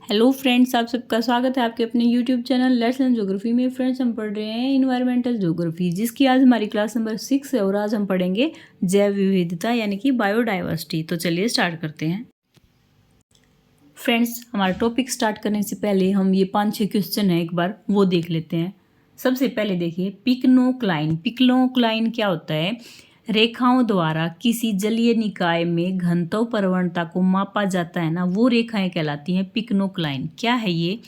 Hello friends, आप सबका स्वागत है आपके अपने YouTube channel let's learn geography में। फ्रेंड्स, हम पढ़ रहे हैं इन्वायरमेंटल ज्योग्राफी, जिसकी आज हमारी क्लास नंबर 6 है और आज हम पढ़ेंगे जैव विविधता यानी कि बायोडाइवर्सिटी। तो चलिए स्टार्ट करते हैं। फ्रेंड्स, हमारा टॉपिक स्टार्ट करने से पहले हम ये 5-6 क्वेश्चन है एक बार वो देख लेते हैं। सबसे पहले देखिए, पिक्नोक्लाइन। पिक्नोक्लाइन क्या होता है? रेखाओं द्वारा किसी जलीय निकाय में घनत्व प्रवणता को मापा जाता है ना, वो रेखाएं कहलाती हैं पिक्नोक्लाइन। क्या है ये?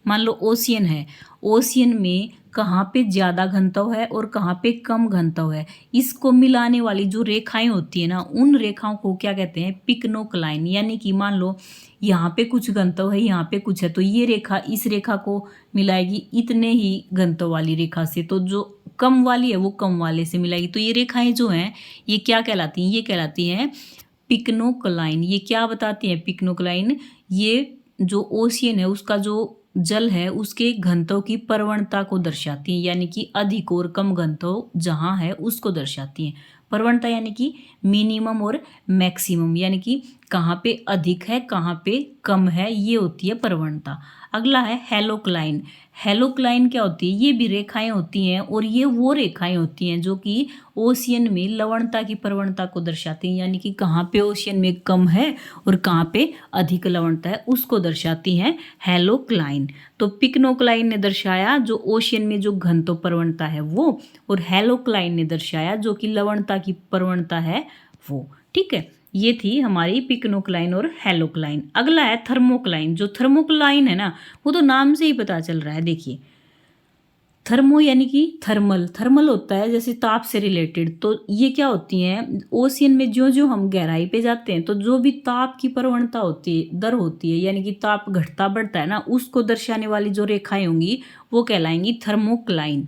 मान लो ओशियन है, ओशियन में कहाँ पे ज़्यादा घनत्व है और कहाँ पे कम घनत्व है, इसको मिलाने वाली जो रेखाएं होती है ना, उन रेखाओं को क्या कहते हैं? पिक्नोक्लाइन। यानी कि मान लो यहाँ पे कुछ घनत्व है, यहाँ पे कुछ है, तो ये रेखा इस रेखा को मिलाएगी इतने ही घनत्व वाली रेखा से, तो जो कम वाली है वो कम वाले से मिलाएगी। तो ये रेखाएं जो हैं ये क्या कहलाती हैं? ये कहलाती हैं पिक्नोक्लाइन। ये क्या बताती हैं पिक्नोक्लाइन? ये जो ओशियन है उसका जो जल है उसके घनत्व की प्रवणता को दर्शाती हैं, यानी कि अधिक और कम घनत्व जहाँ है उसको दर्शाती हैं। प्रवणता यानी कि मिनिमम और मैक्सिमम, यानी कि कहाँ पे अधिक है कहाँ पे कम है, ये होती है प्रवणता। अगला है हेलोक्लाइन। हेलोक्लाइन क्या होती है? ये भी रेखाएं होती हैं और ये वो रेखाएं होती हैं जो कि ओशियन में लवणता की प्रवणता को दर्शाती हैं, यानी कि कहाँ पे ओशियन में कम है और कहाँ पे अधिक लवणता है उसको दर्शाती हैं हेलोक्लाइन। तो पिक्नोक्लाइन ने दर्शाया जो ओशियन में जो घनत्व प्रवणता है वो, और हेलोक्लाइन ने दर्शाया जो कि लवणता की प्रवणता है वो। ठीक है, ये थी हमारी पिक्नोक्लाइन और हेलोक्लाइन। अगला है थर्मोक्लाइन। जो थर्मोक्लाइन है ना, वो तो नाम से ही पता चल रहा है। देखिए, थर्मो यानी कि थर्मल। थर्मल होता है जैसे ताप से रिलेटेड। तो ये क्या होती हैं? ओशियन में जो जो हम गहराई पे जाते हैं तो जो भी ताप की प्रवणता होती है, दर होती है, यानी कि ताप घटता बढ़ता है ना, उसको दर्शाने वाली जो रेखाएं होंगी वो कहलाएंगी थर्मोक्लाइन।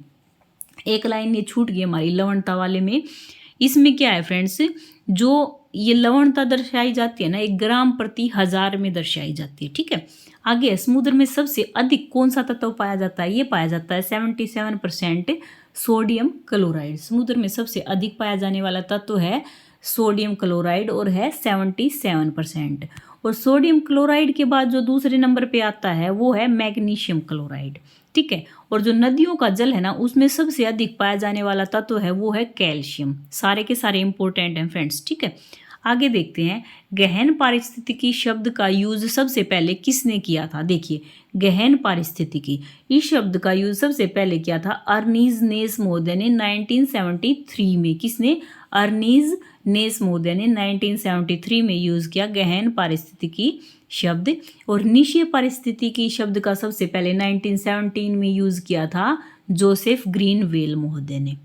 एक लाइन ये छूट गई हमारी लवणता वाले में। इसमें क्या है फ्रेंड्स, जो ये लवणता दर्शाई जाती है ना, 1 ग्राम प्रति 1000 में दर्शाई जाती है। ठीक है, आगे है, समुद्र में सबसे अधिक कौन सा तत्व पाया जाता है? ये पाया जाता है 77% सोडियम क्लोराइड। समुद्र में सबसे अधिक पाया जाने वाला तत्व है सोडियम क्लोराइड और है 77%। और सोडियम क्लोराइड के बाद जो दूसरे नंबर पे आता है वो है मैग्नीशियम क्लोराइड। ठीक है, और जो नदियों का जल है ना उसमें सबसे अधिक पाया जाने वाला तत्व है वो है कैल्शियम। सारे के सारे इंपॉर्टेंट हैं फ्रेंड्स। ठीक है, आगे देखते हैं, गहन पारिस्थितिकी शब्द का यूज सबसे पहले किसने किया था? देखिए, गहन पारिस्थितिकी इस शब्द का यूज सबसे पहले किया था अर्नीज नेस महोदय ने 1973 में। किसने? अर्नीज नेस महोदय ने 1973 में यूज किया गहन पारिस्थितिकी शब्द। और निशीय पारिस्थितिकी शब्द का सबसे पहले 1917 में यूज किया था जोसेफ ग्रीनवेल महोदय ने।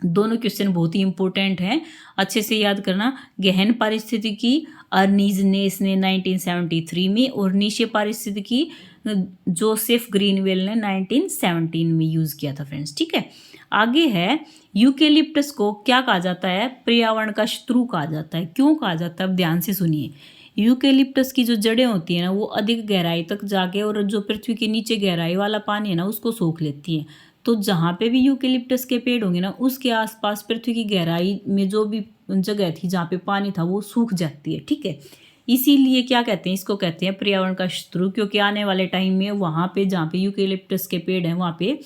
दोनों क्वेश्चन बहुत ही इंपॉर्टेंट हैं, अच्छे से याद करना। गहन पारिस्थितिकी अर्नीज नेस ने 1973 में, और निशीय पारिस्थितिकी जोसेफ ग्रीनवेल ने 1917 में यूज किया था फ्रेंड्स। ठीक है, आगे है, यूकेलिप्टस को क्या कहा जाता है? पर्यावरण का शत्रु कहा जाता है। क्यों कहा जाता है? अब ध्यान से सुनिए। यूकेलिप्टस की जो जड़ें होती हैं ना वो अधिक गहराई तक जाके और जो पृथ्वी के नीचे गहराई वाला पानी है ना उसको सोख लेती हैं। तो जहाँ पे भी यूकेलिप्टस के पेड़ होंगे ना उसके आसपास पृथ्वी की गहराई में जो भी जगह थी जहाँ पे पानी था वो सूख जाती है। ठीक है, इसीलिए क्या कहते हैं? इसको कहते हैं पर्यावरण का शत्रु, क्योंकि आने वाले टाइम में वहाँ पे जहाँ पे यूकेलिप्टस के पेड़ हैं वहाँ पे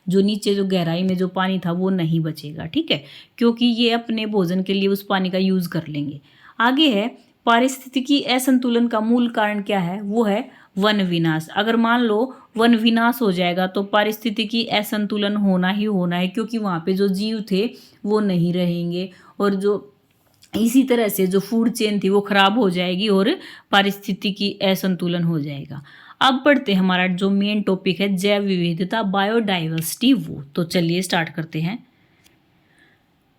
जो नीचे जो गहराई में जो पानी था वो नहीं बचेगा। ठीक है, क्योंकि ये अपने भोजन के लिए उस पानी का यूज कर लेंगे। आगे है, पारिस्थितिकी असंतुलन का मूल कारण क्या है? वो है वन विनाश। अगर मान लो वन विनाश हो जाएगा तो पारिस्थितिकी असंतुलन होना ही होना है, क्योंकि वहाँ पे जो जीव थे वो नहीं रहेंगे और जो इसी तरह से जो फूड चेन थी वो खराब हो जाएगी और पारिस्थितिकी असंतुलन हो जाएगा। अब बढ़ते हैं, हमारा जो मेन टॉपिक है जैव विविधता बायोडाइवर्सिटी वो। तो चलिए स्टार्ट करते हैं।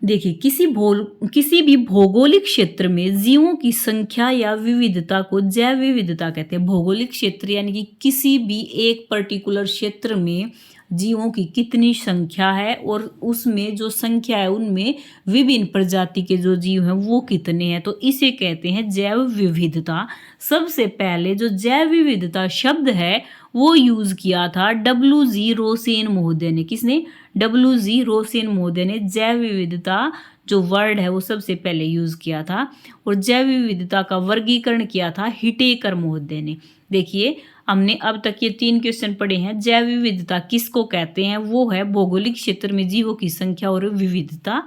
देखिए, किसी भी भौगोलिक क्षेत्र में जीवों की संख्या या विविधता को जैव विविधता कहते हैं। भौगोलिक क्षेत्र यानी कि किसी भी एक पर्टिकुलर क्षेत्र में जीवों की कितनी संख्या है और उसमें जो संख्या है उनमें विभिन्न प्रजाति के जो जीव हैं वो कितने हैं, तो इसे कहते हैं जैव विविधता। सबसे पहले जो जैव विविधता शब्द है वो यूज किया था W.G. रोसेन महोदय ने। किसने? W.G. रोसेन महोदय ने जैव विविधता जो वर्ड है वो सबसे पहले यूज किया था। और जैव विविधता का वर्गीकरण किया था हिटेकर महोदय ने। देखिए, हमने अब तक ये 3 क्वेश्चन पढ़े हैं। जैव विविधता किसको कहते हैं? वो है भौगोलिक क्षेत्र में जीवों की संख्या और विविधता।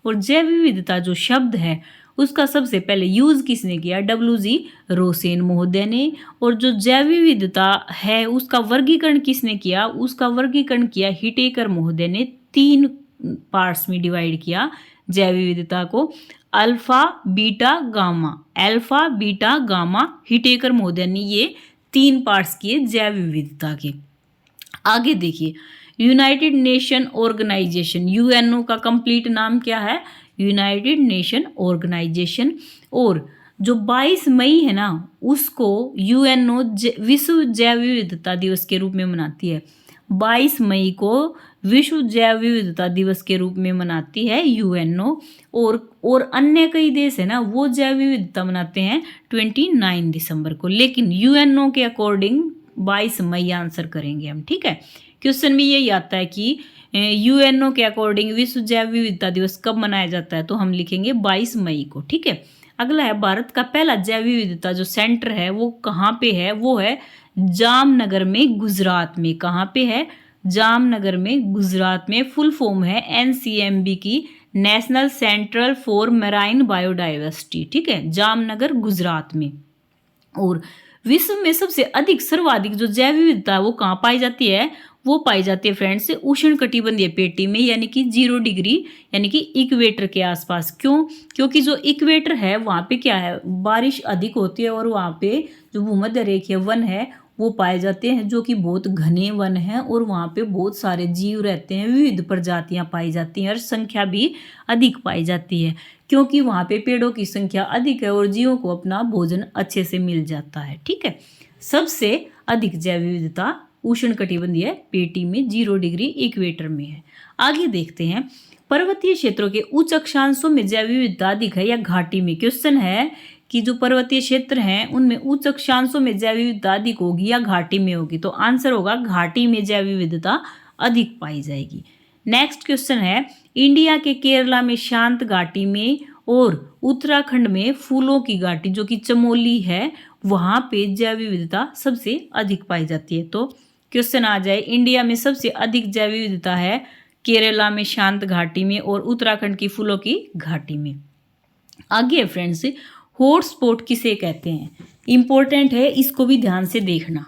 और जैव विविधता जो शब्द है उसका सबसे पहले यूज किसने किया? WG रोसेन महोदय ने। और जो जैव विविधता है उसका वर्गीकरण किसने किया? उसका वर्गीकरण किया हिटेकर महोदय ने। 3 पार्ट्स में डिवाइड किया जैव विविधता को, alpha beta gamma. Alpha beta gamma Whittaker महोदय ने ये 3 पार्ट्स किए जैव विविधता के। आगे देखिए, यूनाइटेड नेशन ऑर्गेनाइजेशन, यूएनओ का कंप्लीट नाम क्या है? United Nation Organisation. और जो 22 मई है ना उसको यूएनओ विश्व जैव विविधता दिवस के रूप में मनाती है। 22 मई को विश्व जैव विविधता दिवस के रूप में मनाती है यूएनओ। और अन्य कई देश है ना वो जैव विविधता मनाते हैं 29 दिसंबर को, लेकिन यूएनओ के अकॉर्डिंग 22 मई आंसर करेंगे हम। ठीक है, क्वेश्चन में यही आता है कि यूएनओ के अकॉर्डिंग विश्व जैव विविधता दिवस कब मनाया जाता है, तो हम लिखेंगे 22 मई को। ठीक है, अगला है भारत का पहला जैव विविधता जो सेंटर है वो कहाँ पे है? वो है जामनगर में, गुजरात में। कहाँ पे है? जामनगर में, गुजरात में। फुल फॉर्म है NCMB की, national central for marine biodiversity. ठीक है, जामनगर गुजरात में। और विश्व में सबसे अधिक सर्वाधिक जो जैव विविधता वो कहाँ पाई जाती है? वो पाई जाती है फ्रेंड्स उष्ण कटिबंधीय पेटी में, यानी कि 0 डिग्री, यानी कि इक्वेटर के आसपास। क्यों? क्योंकि जो इक्वेटर है वहाँ पे क्या है? बारिश अधिक होती है और वहाँ पे जो भूमध्य रेखीय वन है वो पाए जाते हैं, जो कि बहुत घने वन हैं और वहाँ पे बहुत सारे जीव रहते हैं, विविध प्रजातियाँ पाई जाती हैं और संख्या भी अधिक पाई जाती है, क्योंकि वहाँ पे पेड़ों की संख्या अधिक है और जीवों को अपना भोजन अच्छे से मिल जाता है। ठीक है, सबसे अधिक जैव विविधता उष्णकटिबंधीय पेटी में 0 डिग्री इक्वेटर में है। आगे देखते हैं, पर्वतीय क्षेत्रों के उच्च अक्षांशों में जैव विविधता अधिक है या घाटी में? क्वेश्चन है कि जो पर्वतीय क्षेत्र हैं उनमें उच्च अक्षांशों में जैव विविधता अधिक होगी या घाटी में होगी, तो आंसर होगा घाटी में जैव विविधता अधिक पाई जाएगी। नेक्स्ट क्वेश्चन है, इंडिया के केरला में शांत घाटी में और उत्तराखंड में फूलों की घाटी जो कि चमोली है वहां पे जैव विविधता सबसे अधिक पाई जाती है। तो क्वेश्चन आ जाए, इंडिया में सबसे अधिक जैव विविधता है केरला में शांत घाटी में और उत्तराखंड की फूलों की घाटी में। आगे है फ्रेंड्स, हॉटस्पॉट किसे कहते हैं? इंपॉर्टेंट है, इसको भी ध्यान से देखना।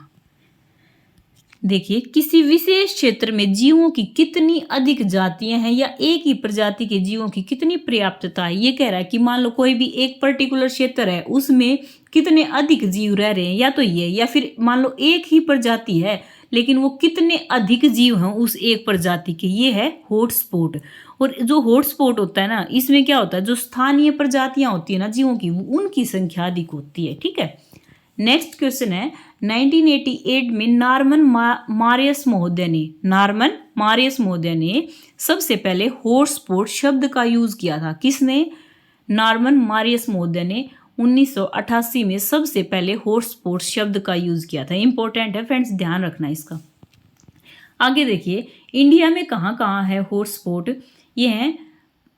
देखिए, किसी विशेष क्षेत्र में जीवों की कितनी अधिक जातियां हैं या एक ही प्रजाति के जीवों की कितनी पर्याप्तता है। ये कह रहा है कि मान लो कोई भी एक पर्टिकुलर क्षेत्र है उसमें कितने अधिक जीव रह रहे हैं, या तो ये, या फिर मान लो एक ही प्रजाति है लेकिन वो कितने अधिक जीव हैं उस एक प्रजाति के, ये है हॉटस्पॉट। और जो हॉटस्पॉट होता है ना इसमें क्या होता है, जो स्थानीय प्रजातियां होती है ना जीवों की उनकी संख्या अधिक होती है। ठीक है, नेक्स्ट क्वेश्चन है, 1988 में नॉर्मन मारियस महोदय ने सबसे पहले हॉटस्पॉट शब्द का यूज किया था। किसने? नॉर्मन मारियस महोदय ने 1988 में सबसे पहले हॉटस्पॉट शब्द का यूज किया था। इंपॉर्टेंट है फ्रेंड्स, ध्यान रखना इसका। आगे देखिए, इंडिया में कहाँ कहाँ है हॉटस्पॉट? ये हैं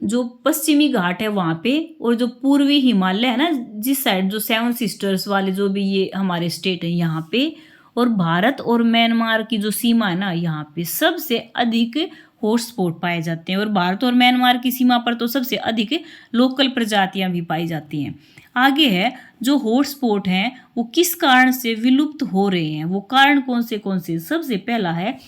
जो पश्चिमी घाट है वहाँ पे, और जो पूर्वी हिमालय है ना जिस साइड, जो 7 सिस्टर्स वाले जो भी ये हमारे स्टेट है यहाँ पे, और भारत और म्यांमार की जो सीमा है ना यहाँ पे सबसे अधिक हॉटस्पॉट पाए जाते हैं। और भारत और म्यांमार की सीमा पर तो सबसे अधिक लोकल प्रजातियां भी पाई जाती हैं। आगे है, जो हॉटस्पॉट हैं वो किस कारण से विलुप्त हो रहे हैं? वो कारण कौन से? सबसे पहला है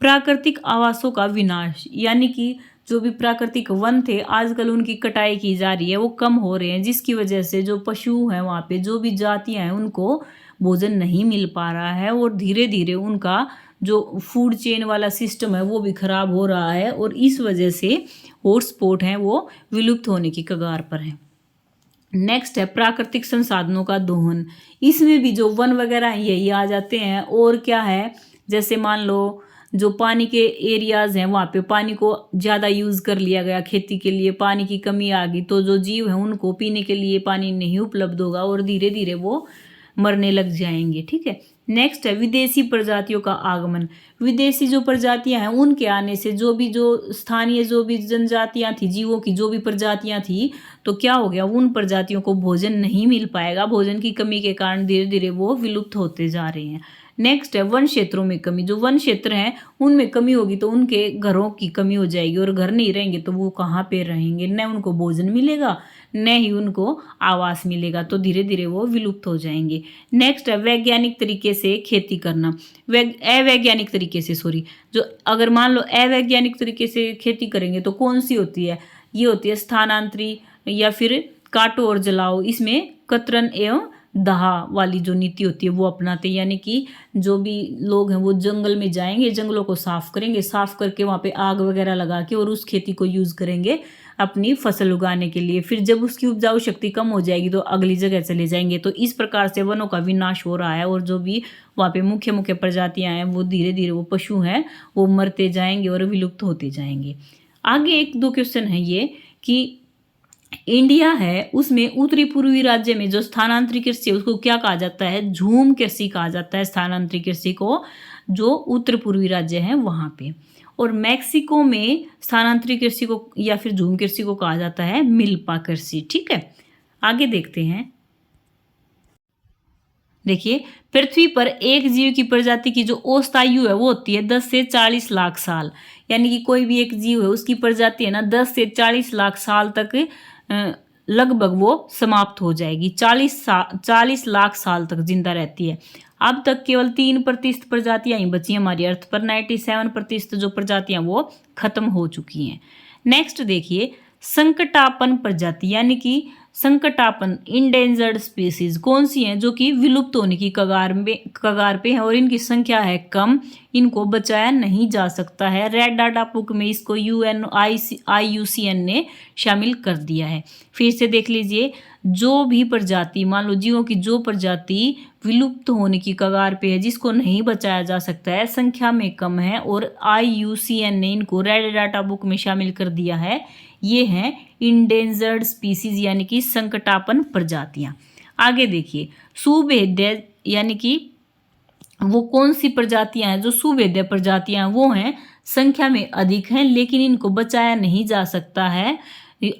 प्राकृतिक आवासों का विनाश, यानी कि जो भी प्राकृतिक वन थे आजकल उनकी कटाई की जा रही है, वो कम हो रहे हैं, जिसकी वजह से जो पशु हैं वहाँ पे, जो भी जातियाँ हैं उनको भोजन नहीं मिल पा रहा है और धीरे धीरे उनका जो फूड चेन वाला सिस्टम है वो भी खराब हो रहा है, और इस वजह से हॉटस्पॉट हैं वो विलुप्त होने की कगार पर हैं। नेक्स्ट है प्राकृतिक संसाधनों का दोहन, इसमें भी जो वन वगैरह हैं यही आ जाते हैं। और क्या है, जैसे मान लो जो पानी के एरियाज हैं वहाँ पे पानी को ज़्यादा यूज़ कर लिया गया, खेती के लिए पानी की कमी आ गई, तो जो जीव हैं उनको पीने के लिए पानी नहीं उपलब्ध होगा और धीरे धीरे वो मरने लग जाएंगे। ठीक है, नेक्स्ट है विदेशी प्रजातियों का आगमन। विदेशी जो प्रजातियां हैं उनके आने से जो स्थानीय जो भी जनजातियां थी, जीवों की जो भी प्रजातियां थी, तो क्या हो गया, उन प्रजातियों को भोजन नहीं मिल पाएगा, भोजन की कमी के कारण धीरे धीरे वो विलुप्त होते जा रहे हैं। नेक्स्ट है वन क्षेत्रों में कमी। जो वन क्षेत्र हैं उनमें कमी होगी तो उनके घरों की कमी हो जाएगी, और घर नहीं रहेंगे तो वो कहाँ पे रहेंगे, न उनको भोजन मिलेगा न ही उनको आवास मिलेगा, तो धीरे धीरे वो विलुप्त हो जाएंगे। नेक्स्ट है वैज्ञानिक तरीके से खेती करना। अवैज्ञानिक तरीके से जो अगर मान लो अवैज्ञानिक तरीके से खेती करेंगे तो कौन सी होती है, ये होती है स्थानांतरी या फिर काटो और जलाओ। इसमें कतरन एवं दाह वाली जो नीति होती है वो अपनाते हैं, यानी कि जो भी लोग हैं वो जंगल में जाएंगे, जंगलों को साफ करेंगे, साफ करके वहाँ पे आग वगैरह लगा के और उस खेती को यूज़ करेंगे अपनी फसल उगाने के लिए। फिर जब उसकी उपजाऊ शक्ति कम हो जाएगी तो अगली जगह चले जाएंगे। तो इस प्रकार से वनों का विनाश हो रहा है, और जो भी वहाँ पे मुख्य मुख्य प्रजातियाँ हैं वो धीरे धीरे, वो पशु हैं वो मरते जाएंगे और विलुप्त होते जाएंगे। आगे एक दो क्वेश्चन है ये कि इंडिया है उसमें उत्तरी पूर्वी राज्य में जो स्थानांतरित कृषि है उसको क्या कहा जाता है, झूम कृषि कहा जाता है स्थानांतरित कृषि को, जो उत्तर पूर्वी राज्य है वहाँ पे। और मैक्सिको में स्थानांतरित कृषि को या फिर झूम कृषि को कहा जाता है मिल्पा कृषि। ठीक है, आगे देखते हैं। देखिए, पृथ्वी पर एक जीव की प्रजाति की जो औसत आयु है वो होती है 10 से 40 लाख साल। यानी कि कोई भी एक जीव है उसकी प्रजाति है ना 10 से 40 लाख साल तक लगभग वो समाप्त हो जाएगी। 40 लाख साल तक जिंदा रहती है। अब तक केवल 3% प्रजातियां ही बची हैं हमारी अर्थ पर। 97% जो प्रजातियां वो खत्म हो चुकी हैं। नेक्स्ट देखिए, संकटापन प्रजाति, यानी कि संकटापन इंडेंजर्ड स्पीसीज कौन सी हैं जो कि विलुप्त होने की कगार पे है और इनकी संख्या है कम, इनको बचाया नहीं जा सकता है। रेड डाटा बुक में इसको IUCN ने शामिल कर दिया है। फिर से देख लीजिए, जो भी प्रजाति, मान लो जीवों की जो प्रजाति विलुप्त होने की कगार पे है, जिसको नहीं बचाया जा सकता है, संख्या में कम है और IUCN ने इनको रेड डाटा बुक में शामिल कर दिया है, ये हैं इंडेंजर्ड स्पीसीज यानी कि संकटापन प्रजातियां। आगे देखिए, सुभेद्य यानी कि वो कौन सी प्रजातियां हैं जो सुभेद्य प्रजातियां, वो हैं संख्या में अधिक हैं लेकिन इनको बचाया नहीं जा सकता है।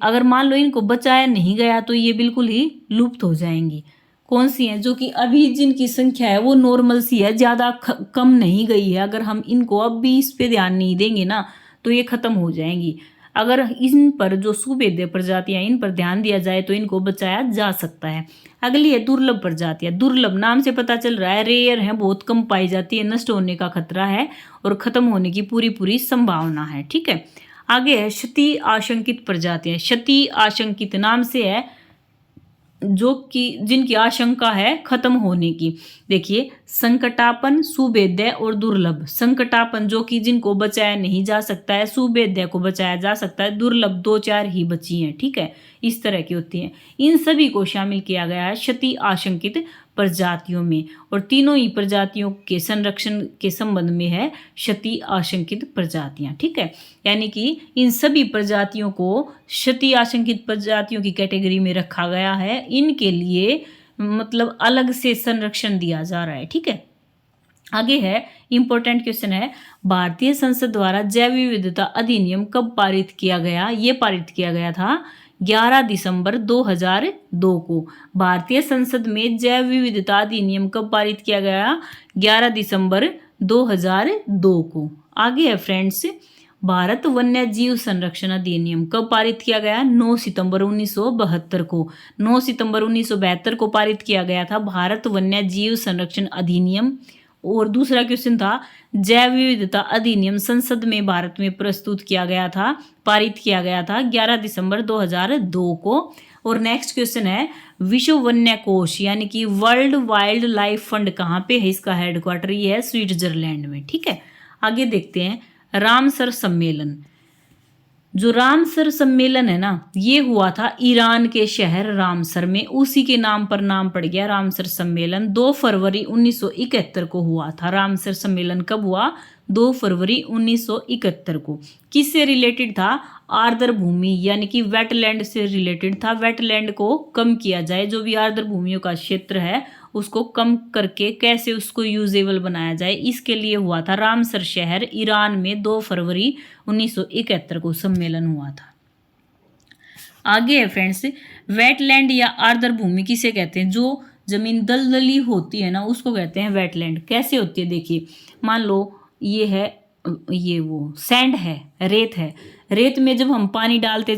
अगर मान लो इनको बचाया नहीं गया तो ये बिल्कुल ही लुप्त हो जाएंगी। कौन सी हैं, जो कि अभी जिनकी संख्या है वो नॉर्मल सी है, ज़्यादा कम नहीं गई है। अगर हम इनको अब भी इस पे ध्यान नहीं देंगे ना तो ये खत्म हो जाएंगी। अगर इन पर जो सुभेद्य प्रजातियां इन पर ध्यान दिया जाए तो इनको बचाया जा सकता है। अगली है दुर्लभ प्रजातियां। दुर्लभ नाम से पता चल रहा है रेयर है, बहुत कम पाई जाती है, नष्ट होने का खतरा है और खत्म होने की पूरी संभावना है। ठीक है, आगे है क्षति आशंकित प्रजातियां। क्षति आशंकित नाम से है जो कि जिनकी आशंका है खत्म होने की। देखिए, संकटापन, सुभेद्य और दुर्लभ। संकटापन जो कि जिनको बचाया नहीं जा सकता है, सुभेद्य को बचाया जा सकता है, दुर्लभ 2-4 ही बची हैं। ठीक है, इस तरह की होती हैं। इन सभी को शामिल किया गया है क्षति आशंकित प्रजातियों में, और तीनों ही प्रजातियों के संरक्षण के संबंध में है क्षति आशंकित प्रजातियां। ठीक है, यानी कि इन सभी प्रजातियों को क्षति आशंकित प्रजातियों की कैटेगरी में रखा गया है। इनके लिए मतलब अलग से संरक्षण दिया जा रहा है। ठीक है, आगे है इंपॉर्टेंट क्वेश्चन है, भारतीय संसद द्वारा जैव विविधता अधिनियम कब पारित किया गया? ये पारित किया गया था 11 दिसंबर 2002 को। भारतीय संसद में जैव विविधता अधिनियम कब पारित किया गया? 11 दिसंबर 2002 को। आगे है फ्रेंड्स, भारत वन्य जीव संरक्षण अधिनियम कब पारित किया गया? 9 सितंबर 1972 को। 9 सितंबर 1972 को पारित किया गया था भारत वन्य जीव संरक्षण अधिनियम। और दूसरा क्वेश्चन था, जैव विविधता अधिनियम संसद में भारत में प्रस्तुत किया गया था, पारित किया गया था 11 दिसंबर 2002 को। और नेक्स्ट क्वेश्चन है, विश्व वन्य कोष यानी कि वर्ल्ड वाइल्ड लाइफ फंड कहाँ पे है? इसका हेडक्वार्टर ये है स्विट्जरलैंड में। ठीक है, आगे देखते हैं रामसर सम्मेलन। जो रामसर सम्मेलन है ना, ये हुआ था ईरान के शहर रामसर में, उसी के नाम पर नाम पड़ गया रामसर सम्मेलन। 2 फरवरी 1971 को हुआ था। रामसर सम्मेलन कब हुआ? 2 फरवरी 1971 को। किससे रिलेटेड था? आर्द्र भूमि यानी कि वेटलैंड से रिलेटेड था। वेटलैंड को कम किया जाए, जो भी आर्द्र भूमियों का क्षेत्र है उसको कम करके कैसे उसको यूजेबल बनाया जाए, इसके लिए हुआ था रामसर शहर ईरान में 2 फरवरी 1971 को सम्मेलन हुआ था। आगे है फ्रेंड्स, वेटलैंड या आर्द्र भूमि किसे कहते हैं? जो जमीन दलदली होती है ना उसको कहते हैं वेटलैंड। कैसे होती है देखिए, मान लो ये है, ये वो सैंड है, रेत है। रेत में जब हम पानी डालते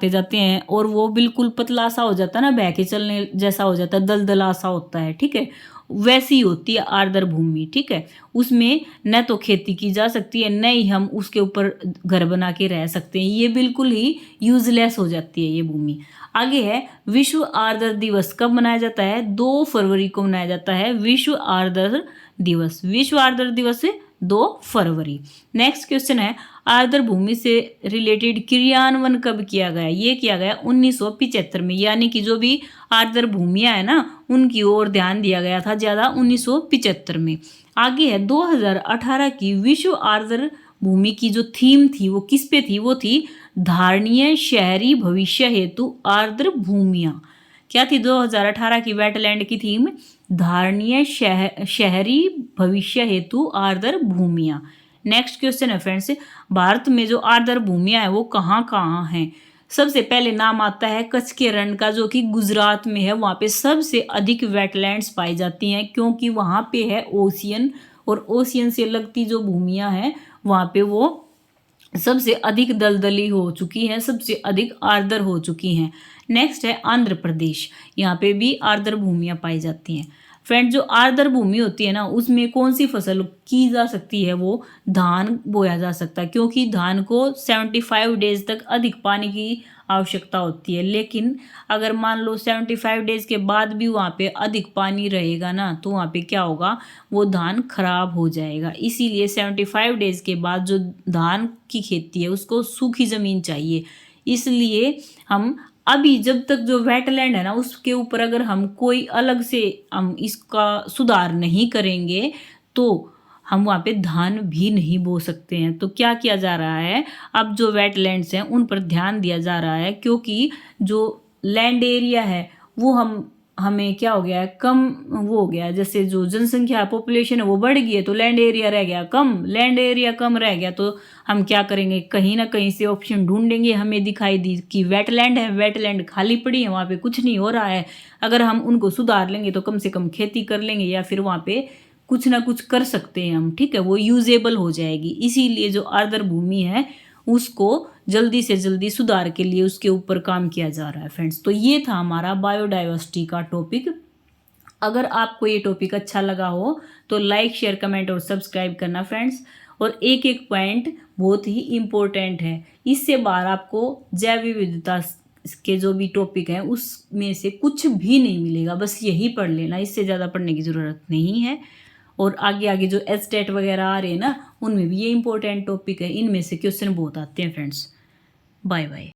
जाते हैं और वो बिल्कुल पतला सा हो जाता है ना, बह के चलने जैसा हो जाता है, दलदला सा होता है, ठीक है। वैसी होती है आर्द्र भूमि, ठीक है। उसमें न तो खेती की जा सकती है, न ही हम उसके ऊपर घर बना के रह सकते हैं। ये बिल्कुल ही यूजलेस हो जाती है ये भूमि। आगे है विश्व आर्द्र दिवस कब मनाया जाता है? 2 फरवरी को मनाया जाता है विश्व आर्द्र दिवस। विश्व आर्द्र दिवस 2 फरवरी। नेक्स्ट क्वेश्चन है आर्द्र भूमि से रिलेटेड क्रियान्वयन कब किया गया? ये किया गया 1975 में, यानी कि जो भी आर्द्र भूमियां है ना उनकी ओर ध्यान दिया गया था ज़्यादा 1975 में। आगे है 2018 की विश्व आर्द्र भूमि की जो थीम थी वो किस पे थी? वो थी धारणीय शहरी भविष्य हेतु आर्द्र भूमियां। क्या थी 2018 की वेटलैंड की थीम? धारणीय शहरी भविष्य हेतु आर्द्र भूमियां। नेक्स्ट क्वेश्चन है फ्रेंड्स, भारत में जो आर्द्र भूमियां हैं वो कहाँ कहाँ हैं? सबसे पहले नाम आता है कच्छ के रण का, जो कि गुजरात में है। वहाँ पे सबसे अधिक वेटलैंड्स पाई जाती हैं क्योंकि वहाँ पे है ओशियन, और ओशियन से लगती जो भूमियां हैं वहाँ पे वो सबसे अधिक दलदली हो चुकी हैं, सबसे अधिक आर्द्र हो चुकी हैं। नेक्स्ट है आंध्र प्रदेश, यहाँ पे भी आर्द्र भूमियां पाई जाती हैं। फ्रेंड, जो आर्द्र भूमि होती है ना उसमें कौन सी फसल की जा सकती है? वो धान बोया जा सकता है क्योंकि धान को 75 डेज तक अधिक पानी की आवश्यकता होती है। लेकिन अगर मान लो 75 डेज के बाद भी वहाँ पे अधिक पानी रहेगा ना तो वहाँ पे क्या होगा? वो धान खराब हो जाएगा। इसीलिए 75 डेज के बाद जो धान की खेती है उसको सूखी ज़मीन चाहिए। इसलिए हम अभी जब तक जो वेटलैंड है ना उसके ऊपर अगर हम कोई अलग से हम इसका सुधार नहीं करेंगे तो हम वहाँ पे धान भी नहीं बो सकते हैं। तो क्या किया जा रहा है, अब जो वेटलैंड्स हैं उन पर ध्यान दिया जा रहा है क्योंकि जो लैंड एरिया है वो हमें क्या हो गया है, कम वो हो गया है। जैसे जो जनसंख्या पॉपुलेशन है वो बढ़ गई है तो लैंड एरिया रह गया कम, लैंड एरिया कम रह गया तो हम क्या करेंगे, कहीं ना कहीं से ऑप्शन ढूंढेंगे। हमें दिखाई दी कि वेटलैंड है, वेटलैंड खाली पड़ी है, वहाँ पे कुछ नहीं हो रहा है। अगर हम उनको सुधार लेंगे तो कम से कम खेती कर लेंगे या फिर वहाँ पे कुछ ना कुछ कर सकते हैं हम, ठीक है, वो यूजेबल हो जाएगी। इसीलिए जो आर्द्र भूमि है उसको जल्दी से जल्दी सुधार के लिए उसके ऊपर काम किया जा रहा है फ्रेंड्स। तो ये था हमारा बायोडाइवर्सिटी का टॉपिक। अगर आपको ये टॉपिक अच्छा लगा हो तो लाइक, शेयर, कमेंट और सब्सक्राइब करना फ्रेंड्स। और एक एक पॉइंट बहुत ही इम्पोर्टेंट है, इससे बाहर आपको जैव विविधता के जो भी टॉपिक हैं उसमें से कुछ भी नहीं मिलेगा, बस यही पढ़ लेना, इससे ज़्यादा पढ़ने की ज़रूरत नहीं है। और आगे आगे जो एस्टेट वगैरह आ रहे हैं ना उनमें भी ये इंपॉर्टेंट टॉपिक है, इनमें से क्वेश्चन बहुत आते हैं फ्रेंड्स। Bye bye.